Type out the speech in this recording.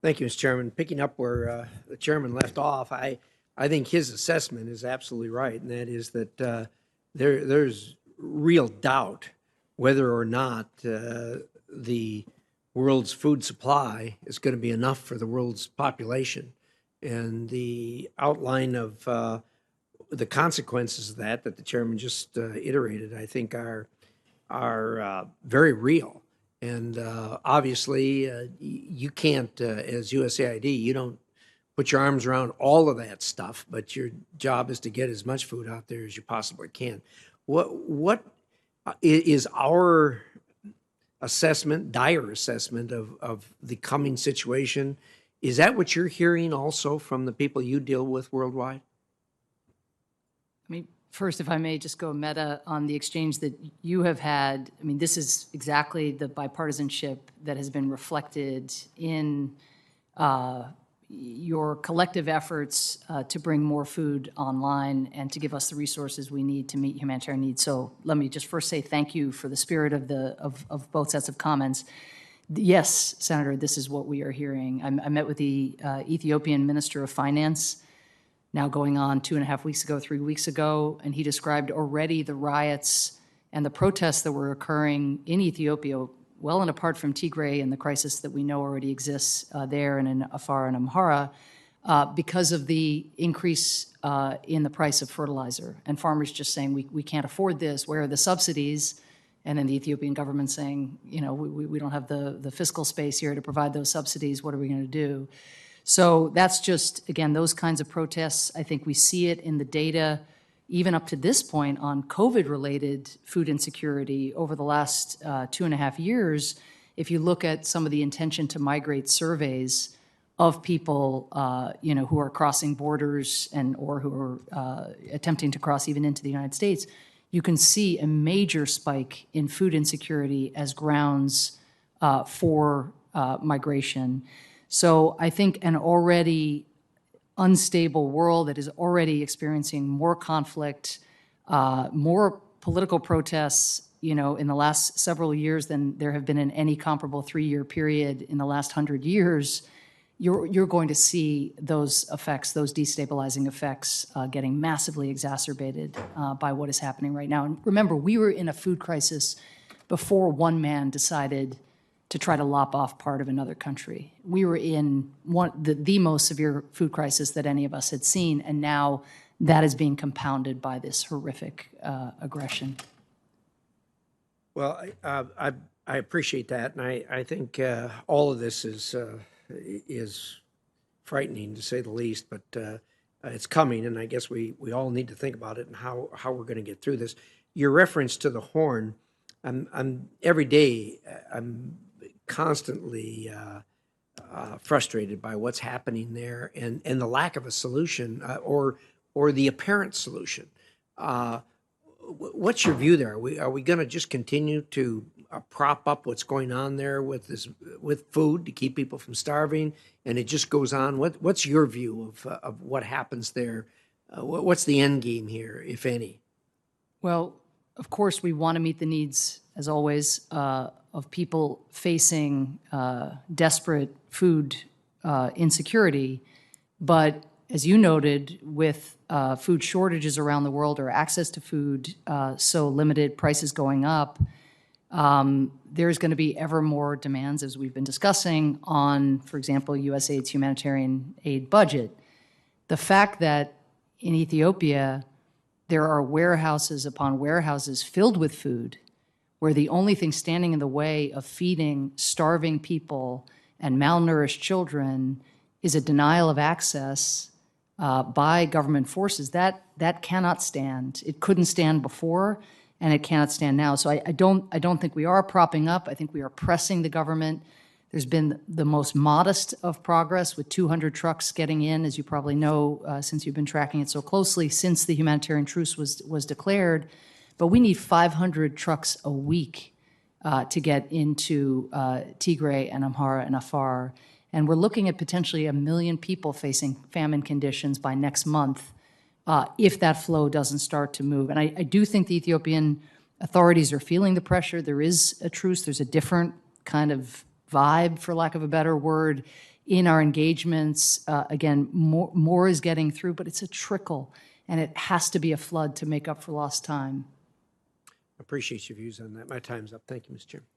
Thank you, Mr. Chairman. Picking up where the chairman left off, I think his assessment is absolutely right, and that is that there's real doubt whether or not the world's food supply is going to be enough for the world's population. And the outline of the consequences of that the chairman just iterated, I think, are very real. And obviously, you can't, as USAID, you don't put your arms around all of that stuff, but your job is to get as much food out there as you possibly can. What is our assessment, dire assessment of the coming situation? Is that what you're hearing also from the people you deal with worldwide? I mean, first, if I may just go meta on the exchange that you have had. I mean, this is exactly the bipartisanship that has been reflected in your collective efforts to bring more food online and to give us the resources we need to meet humanitarian needs. So let me just first say thank you for the spirit of both sets of comments. Yes, Senator, this is what we are hearing. I met with the Ethiopian Minister of Finance now going on 2.5 weeks ago, 3 weeks ago, and he described already the riots and the protests that were occurring in Ethiopia, well and apart from Tigray and the crisis that we know already exists there and in Afar and Amhara, because of the increase in the price of fertilizer. And farmers just saying, we can't afford this, where are the subsidies? And then the Ethiopian government saying, you know, we don't have the fiscal space here to provide those subsidies, what are we going to do? So that's just, again, those kinds of protests. I think we see it in the data, even up to this point, on COVID-related food insecurity over the last 2.5 years. If you look at some of the intention to migrate surveys of people, who are crossing borders or who are attempting to cross even into the United States, you can see a major spike in food insecurity as grounds for migration. So I think an already unstable world that is already experiencing more conflict, more political protests, in the last several years than there have been in any comparable 3-year period in the last 100 years, you're going to see those effects, those destabilizing effects, getting massively exacerbated by what is happening right now. And remember, we were in a food crisis before one man decided to try to lop off part of another country. We were in the most severe food crisis that any of us had seen, and now that is being compounded by this horrific aggression. Well, I appreciate that, and I think all of this is frightening, to say the least, but it's coming, and I guess we all need to think about it and how we're going to get through this. Your reference to the Horn, I'm every day I'm constantly frustrated by what's happening there and the lack of a solution or the apparent solution. What's your view there? Are we going to just continue to prop up what's going on there with food to keep people from starving, and it just goes on? What's your view of what happens there? What's the end game here, if any? Well, of course, we want to meet the needs, as always, of people facing desperate food insecurity. But as you noted, with food shortages around the world or access to food so limited, prices going up, there's going to be ever more demands, as we've been discussing, on, for example, USAID's humanitarian aid budget. The fact that in Ethiopia there are warehouses upon warehouses filled with food, where the only thing standing in the way of feeding starving people and malnourished children is a denial of access by government forces, that cannot stand. It couldn't stand before, and it cannot stand now. So I don't think we are propping up. I think we are pressing the government. There's been the most modest of progress with 200 trucks getting in, as you probably know, since you've been tracking it so closely, since the humanitarian truce was declared. But we need 500 trucks a week to get into Tigray and Amhara and Afar. And we're looking at potentially 1 million people facing famine conditions by next month if that flow doesn't start to move. And I do think the Ethiopian authorities are feeling the pressure. There is a truce. There's a different kind of vibe, for lack of a better word, in our engagements. Again, more is getting through, but it's a trickle, and it has to be a flood to make up for lost time. Appreciate your views on that. My time's up. Thank you, Mr. Chairman.